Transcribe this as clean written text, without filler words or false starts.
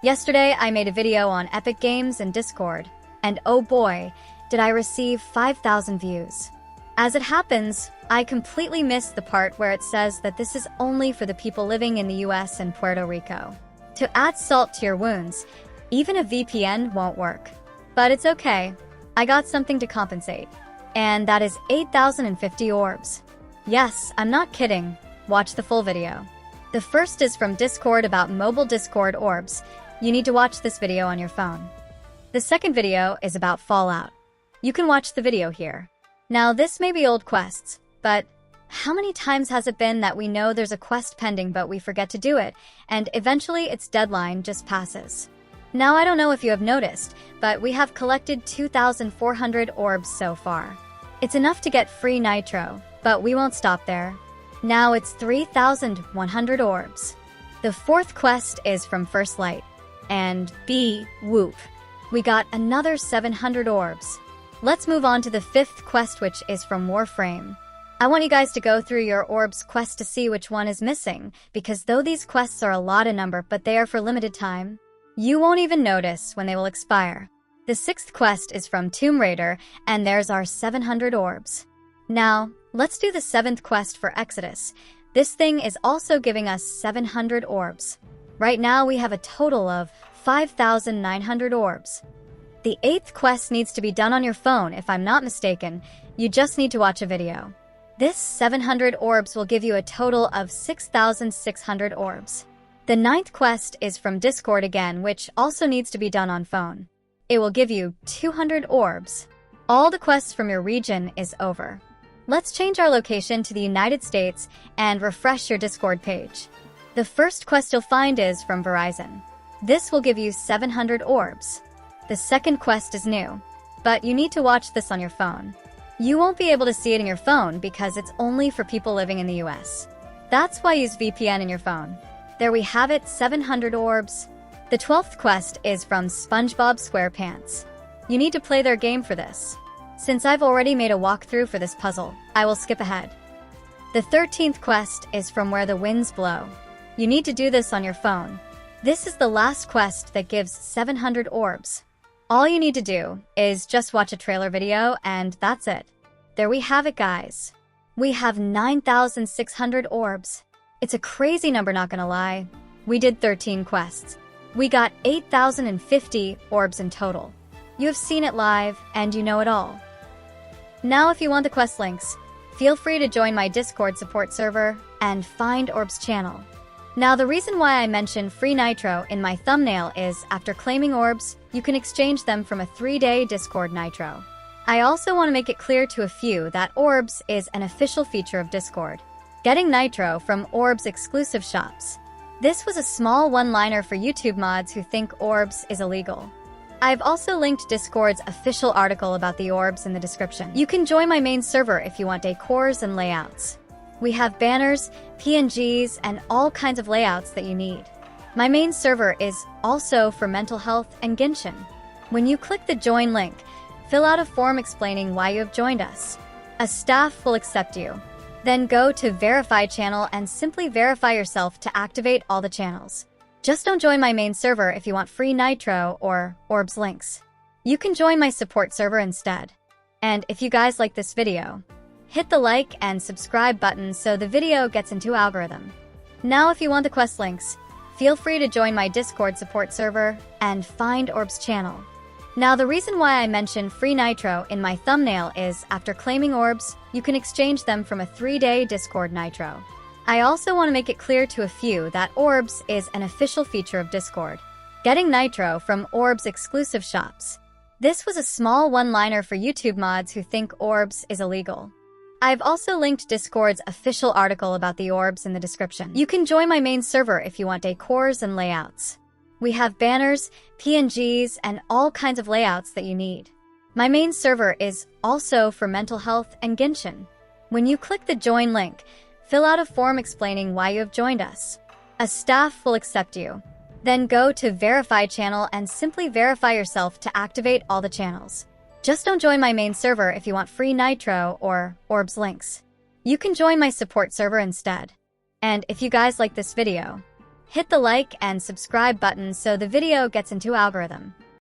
Yesterday, I made a video on Epic Games and Discord, and oh boy, did I receive 5,000 views. As it happens, I completely missed the part where it says that this is only for the people living in the US and Puerto Rico. To add salt to your wounds, even a VPN won't work. But it's okay, I got something to compensate. And that is 8,050 orbs. Yes, I'm not kidding, watch the full video. The first is from Discord about mobile Discord orbs. You need to watch this video on your phone. The second video is about Fallout. You can watch the video here. Now this may be old quests, but how many times has it been that we know there's a quest pending but we forget to do it, and eventually its deadline just passes? Now I don't know if you have noticed, but we have collected 2,400 orbs so far. It's enough to get free Nitro, but we won't stop there. Now it's 3,100 orbs. The fourth quest is from First Light, and whoop. We got another 700 orbs. Let's move on to the fifth quest, which is from Warframe. I want you guys to go through your orbs quest to see which one is missing, because though these quests are a lot in number, but they are for limited time, you won't even notice when they will expire. The sixth quest is from Tomb Raider, and there's our 700 orbs. Now, let's do the seventh quest for Exodus. This thing is also giving us 700 orbs. Right now we have a total of 5,900 orbs. The eighth quest needs to be done on your phone, if I'm not mistaken. You just need to watch a video. This 700 orbs will give you a total of 6,600 orbs. The ninth quest is from Discord again, which also needs to be done on phone. It will give you 200 orbs. All the quests from your region is over. Let's change our location to the United States and refresh your Discord page. The first quest you'll find is from Verizon. This will give you 700 orbs. The second quest is new, but you need to watch this on your phone. You won't be able to see it in your phone because it's only for people living in the US. That's why use VPN in your phone. There we have it, 700 orbs. The 12th quest is from SpongeBob SquarePants. You need to play their game for this. Since I've already made a walkthrough for this puzzle, I will skip ahead. The 13th quest is from Where the Winds Blow. You need to do this on your phone. This is the last quest that gives 700 orbs. All you need to do is just watch a trailer video and that's it. There we have it, guys. We have 9,600 orbs. It's a crazy number, not gonna lie. We did 13 quests. We got 8,050 orbs in total. You have seen it live and you know it all. Now if you want the quest links, feel free to join my Discord support server and Find Orbs channel. Now the reason why I mentioned free Nitro in my thumbnail is after claiming orbs, you can exchange them from a 3-day Discord Nitro. I also want to make it clear to a few that Orbs is an official feature of Discord. Getting Nitro from Orbs exclusive shops. This was a small one-liner for YouTube mods who think Orbs is illegal. I've also linked Discord's official article about the orbs in the description. You can join my main server if you want decors and layouts. We have banners, PNGs, and all kinds of layouts that you need. My main server is also for mental health and Genshin. When you click the join link, fill out a form explaining why you have joined us. A staff will accept you. Then go to Verify Channel and simply verify yourself to activate all the channels. Just don't join my main server if you want free Nitro or Orbs links. You can join my support server instead. And if you guys like this video, hit the like and subscribe button so the video gets into algorithm. Now if you want the quest links, feel free to join my Discord support server and Find Orbs channel. Now the reason why I mentioned free Nitro in my thumbnail is after claiming orbs, you can exchange them from a 3-day Discord Nitro. I also want to make it clear to a few that Orbs is an official feature of Discord. Getting Nitro from Orbs exclusive shops. This was a small one-liner for YouTube mods who think Orbs is illegal. I've also linked Discord's official article about the orbs in the description. You can join my main server if you want decors and layouts. We have banners, PNGs, and all kinds of layouts that you need. My main server is also for mental health and Genshin. When you click the join link, fill out a form explaining why you have joined us. A staff will accept you. Then go to Verify Channel and simply verify yourself to activate all the channels. Just don't join my main server if you want free Nitro or Orbs links. You can join my support server instead. And if you guys like this video, Hit the like and subscribe button so the video gets into algorithm.